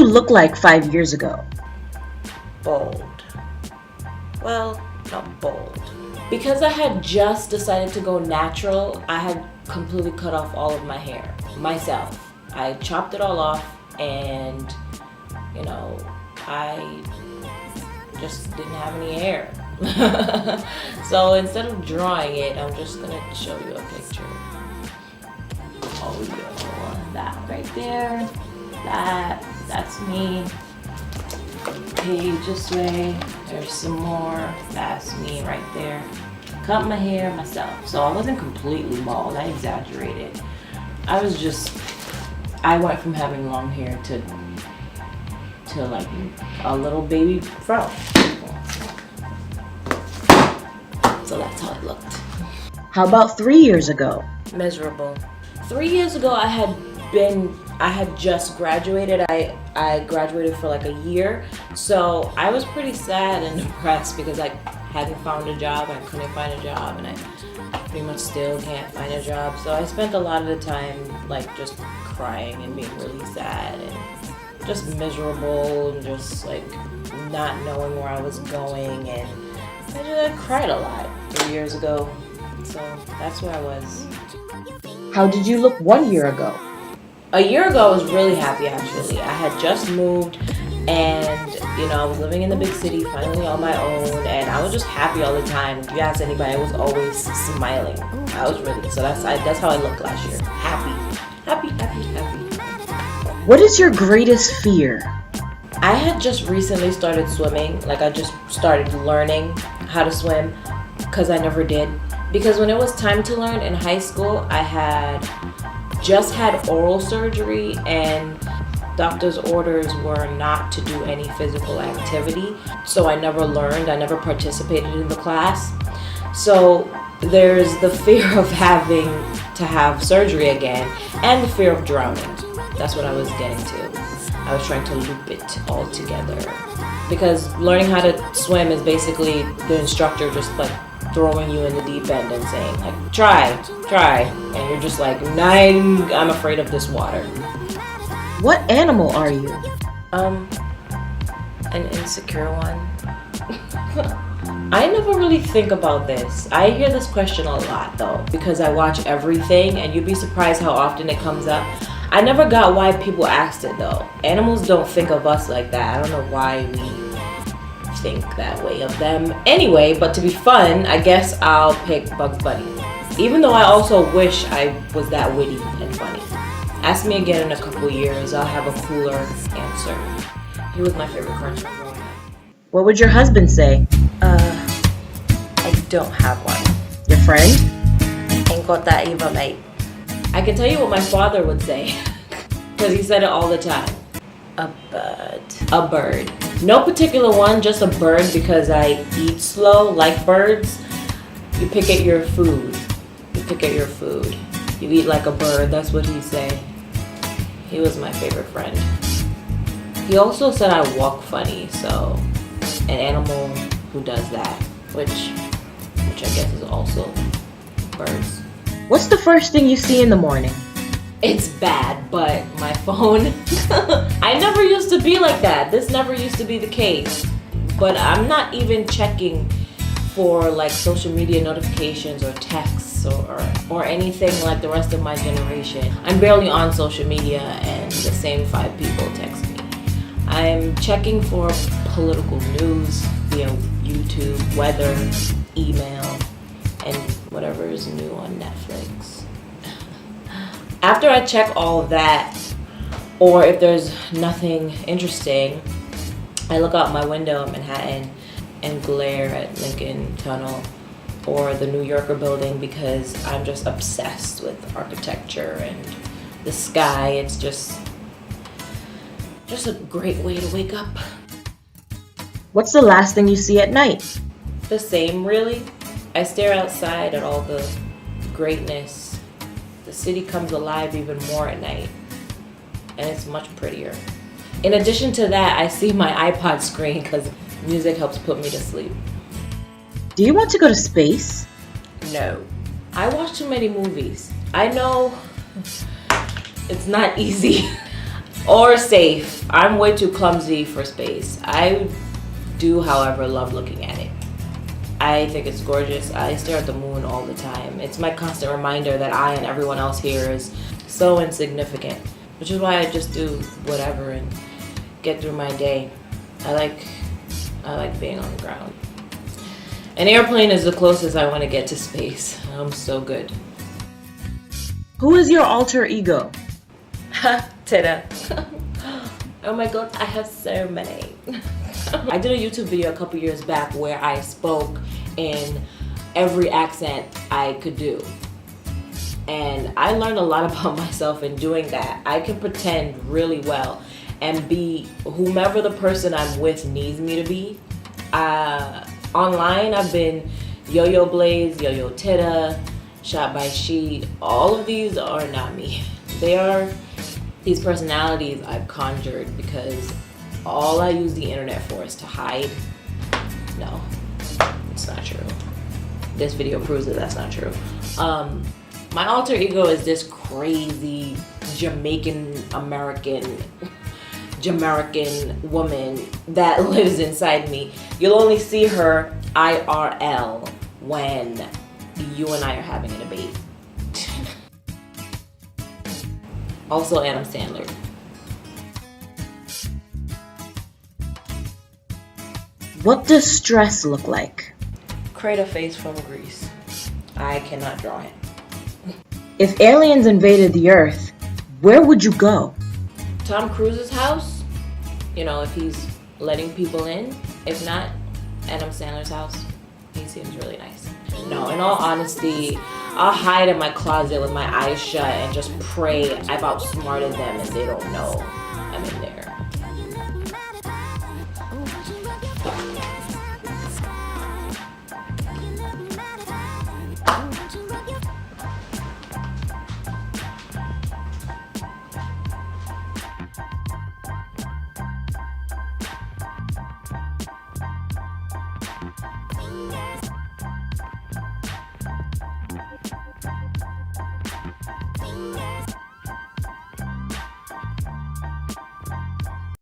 you look like 5 years ago? Bold. Well, not bold. Because I had just decided to go natural, I had completely cut off all of my hair myself. I chopped it all off, and I just didn't have any hair. So instead of drawing it, I'm just gonna show you a picture. Oh, that right there, that's me. Okay, this way, there's some more, that's me right there. Cut my hair myself, so I wasn't completely bald, I exaggerated. I went from having long hair to like a little baby fro. So that's how it looked. How about 3 years ago? Miserable. 3 years ago, I had just graduated. I graduated for like a year, so I was pretty sad and depressed because I hadn't found a job. I couldn't find a job, and I pretty much still can't find a job. So I spent a lot of the time like just crying and being really sad and just miserable and just like not knowing where I was going, and I cried a lot 3 years ago. So that's where I was. How did you look 1 year ago? A year ago, I was really happy actually. I had just moved, and I was living in the big city, finally on my own, and I was just happy all the time. If you ask anybody, I was always smiling. So that's how I looked last year. Happy. What is your greatest fear? I had just recently started swimming. Like I just started learning how to swim because I never did. Because when it was time to learn in high school, I had just had oral surgery, and doctor's orders were not to do any physical activity. So I never learned, I never participated in the class. So there's the fear of having to have surgery again, and the fear of drowning. That's what I was getting to. I was trying to loop it all together. Because learning how to swim is basically the instructor just like throwing you in the deep end and saying like, try, and you're just like, nah, I'm afraid of this water. What animal are you? An insecure one. I never really think about this. I hear this question a lot though, because I watch everything, and you'd be surprised how often it comes up. I never got why people asked it though. Animals don't think of us like that. I don't know why we think that way of them. Anyway, but to be fun, I guess I'll pick Bugs Bunny. Even though I also wish I was that witty and funny. Ask me again in a couple years, I'll have a cooler answer. He was my favorite cartoon growing up. What would your husband say? I don't have one. Your friend? Ain't got that either, mate. I can tell you what my father would say, because he said it all the time. A bird. A bird. No particular one, just a bird, because I eat slow like birds. You pick at your food. You eat like a bird, that's what he'd say. He was my favorite friend. He also said I walk funny, so an animal who does that, which I guess is also birds. What's the first thing you see in the morning? It's bad, but my phone. I never used to be like that. This never used to be the case. But I'm not even checking for like social media notifications or texts or anything like the rest of my generation. I'm barely on social media, and the same 5 people text me. I'm checking for political news via YouTube, weather, email, and whatever is new on Netflix. After I check all of that, or if there's nothing interesting, I look out my window in Manhattan and glare at Lincoln Tunnel or the New Yorker building, because I'm just obsessed with architecture and the sky. It's just a great way to wake up. What's the last thing you see at night? The same, really. I stare outside at all the greatness. The city comes alive even more at night, and it's much prettier. In addition to that, I see my iPod screen because music helps put me to sleep. Do you want to go to space? No. I watch too many movies. I know it's not easy. or safe. I'm way too clumsy for space. I do, however, love looking at it. I think it's gorgeous. I stare at the moon all the time. It's my constant reminder that I and everyone else here is so insignificant, which is why I just do whatever and get through my day. I like being on the ground. An airplane is the closest I want to get to space. I'm so good. Who is your alter ego? Ha, Tita. Oh my god, I have so many. I did a YouTube video a couple years back where I spoke in every accent I could do. And I learned a lot about myself in doing that. I can pretend really well and be whomever the person I'm with needs me to be. Online, I've been Yo-Yo Blaze, Yo-Yo Tita, Shot by She. All of these are not me. They are these personalities I've conjured because all I use the internet for is to hide. No, it's not true. This video proves that that's not true. My alter ego is this crazy Jamaican woman that lives inside me. You'll only see her IRL when you and I are having a debate. Also Adam Sandler. What does stress look like? Crater face from Greece. I cannot draw it. If aliens invaded the Earth, where would you go? Tom Cruise's house, you know, if he's letting people in. If not, Adam Sandler's house. He seems really nice. No, in all honesty, I'll hide in my closet with my eyes shut and just pray I've outsmarted them and they don't know I'm in there. Fingers